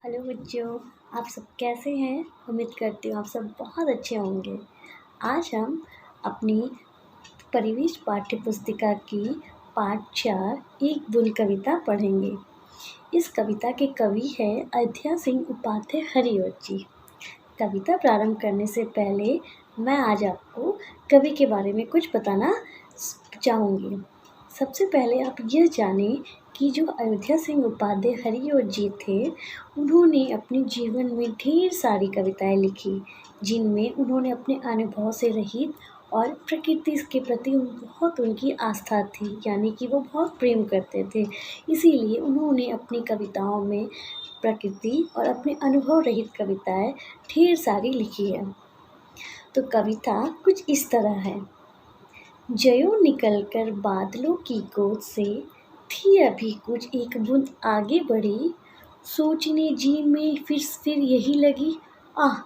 Hello बच्चों, आप सब कैसे हैं? उम्मीद करती हूँ आप सब बहुत अच्छे होंगे। आज हम अपनी परिवेश पाठ्य पुस्तिका की पाठ 4 एक बूंद कविता पढ़ेंगे। इस कविता के कवि है अयोध्या सिंह उपाध्याय हरिऔध जी। कविता प्रारंभ करने से पहले मैं आज आपको कवि के बारे में कुछ बताना चाहूँगी। सबसे पहले आप यह जानें कि जो अयोध्या सिंह उपाध्याय हरिऔध जी थे, उन्होंने अपने जीवन में ढेर सारी कविताएं लिखी, जिनमें उन्होंने अपने अनुभव से रहित और प्रकृति के प्रति बहुत उनकी आस्था थी, यानी कि वो बहुत प्रेम करते थे। इसीलिए उन्होंने अपनी कविताओं में प्रकृति और अपने अनुभव रहित कविताएं ढेर सारी लिखी है। तो कविता कुछ इस तरह है। जयो निकलकर बादलों की गोद से, थी अभी कुछ एक बूंद आगे बढ़ी, सोचने जी में फिर यही लगी, आह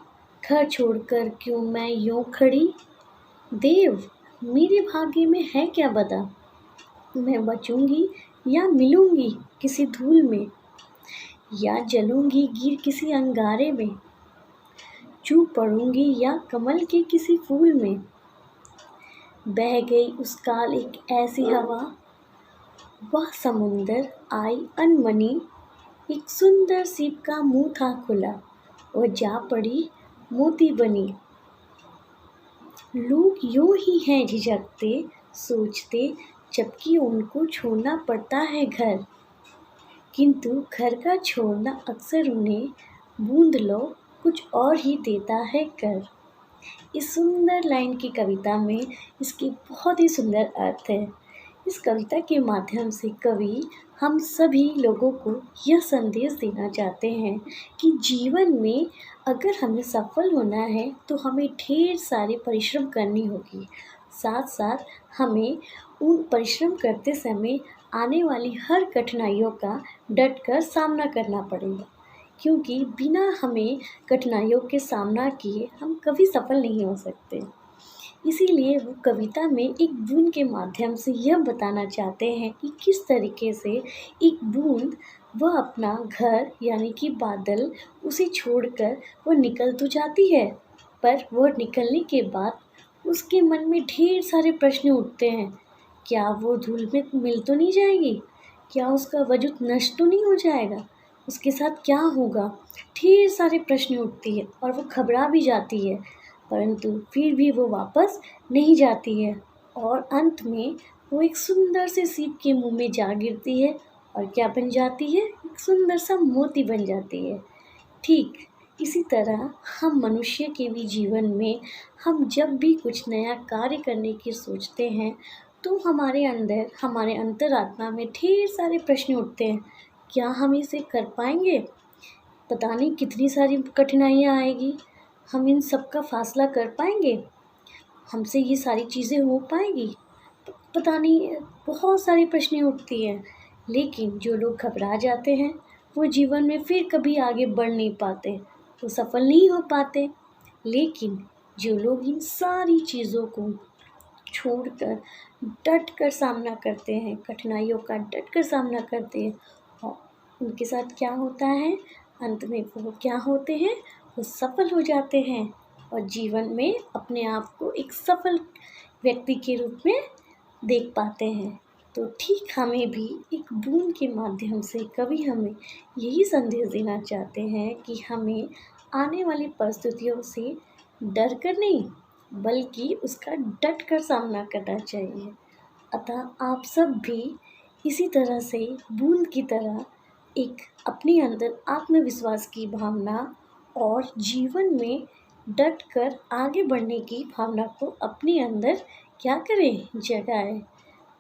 घर छोड़कर क्यों मैं यूं खड़ी। देव मेरे भाग्य में है क्या बता, मैं बचूंगी या मिलूंगी किसी धूल में, या जलूंगी गिर किसी अंगारे में, चूप पड़ूंगी या कमल के किसी फूल में। बह गई उस काल एक ऐसी हवा, वह समुंदर आई अनमनी, एक सुंदर सीप का मुंह था खुला, और जा पड़ी मोती बनी। लोग यूं ही हैं झिझकते सोचते, जबकि उनको छोड़ना पड़ता है घर, किंतु घर का छोड़ना अक्सर उन्हें बूंद लो कुछ और ही देता है कर। इस सुंदर लाइन की कविता में इसकी बहुत ही सुंदर अर्थ है। इस कविता के माध्यम से कवि हम सभी लोगों को यह संदेश देना चाहते हैं कि जीवन में अगर हमें सफल होना है तो हमें ढेर सारे परिश्रम करनी होगी। साथ साथ हमें उन परिश्रम करते समय आने वाली हर कठिनाइयों का डट कर सामना करना पड़ेगा, क्योंकि बिना हमें कठिनाइयों के सामना किए हम कभी सफल नहीं हो सकते। इसीलिए वो कविता में एक बूंद के माध्यम से यह बताना चाहते हैं कि किस तरीके से एक बूंद वह अपना घर यानी कि बादल उसे छोड़कर वो निकल तो जाती है, पर वो निकलने के बाद उसके मन में ढेर सारे प्रश्न उठते हैं। क्या वो धूल में मिल तो नहीं जाएगी? क्या उसका वजूद नष्ट तो नहीं हो जाएगा? उसके साथ क्या होगा? ढेर सारे प्रश्न उठती है और वो घबरा भी जाती है, परंतु फिर भी वो वापस नहीं जाती है और अंत में वो एक सुंदर से सीप के मुंह में जा गिरती है और क्या बन जाती है? एक सुंदर सा मोती बन जाती है। ठीक इसी तरह हम मनुष्य के भी जीवन में हम जब भी कुछ नया कार्य करने की सोचते हैं तो हमारे अंदर हमारे अंतरात्मा में ढेर सारे प्रश्न उठते हैं। क्या हम इसे कर पाएंगे? पता नहीं कितनी सारी कठिनाइयाँ आएगी, हम इन सब का फासला कर पाएंगे? हमसे ये सारी चीज़ें हो पाएगी? पता नहीं, बहुत सारी प्रश्न उठती हैं। लेकिन जो लोग घबरा जाते हैं वो जीवन में फिर कभी आगे बढ़ नहीं पाते, वो सफल नहीं हो पाते। लेकिन जो लोग इन सारी चीज़ों को छोड़कर डट कर सामना करते हैं, कठिनाइयों का डट कर सामना करते हैं, और उनके साथ क्या होता है? अंत में वो क्या होते हैं? वो सफल हो जाते हैं और जीवन में अपने आप को एक सफल व्यक्ति के रूप में देख पाते हैं। तो ठीक हमें भी एक बूंद के माध्यम से कवि हमें यही संदेश देना चाहते हैं कि हमें आने वाली परिस्थितियों से डर कर नहीं, बल्कि उसका डट कर सामना करना चाहिए। अतः आप सब भी इसी तरह से बूंद की तरह एक अपने अंदर आत्मविश्वास की भावना और जीवन में डट कर आगे बढ़ने की भावना को अपने अंदर क्या करें? जगाएं।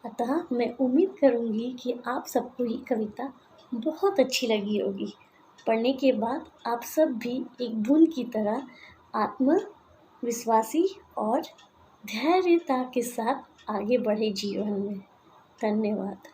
अतः मैं उम्मीद करूँगी कि आप सबको ये कविता बहुत अच्छी लगी होगी। पढ़ने के बाद आप सब भी एक बूंद की तरह आत्मविश्वासी और धैर्यता के साथ आगे बढ़े जीवन में। धन्यवाद।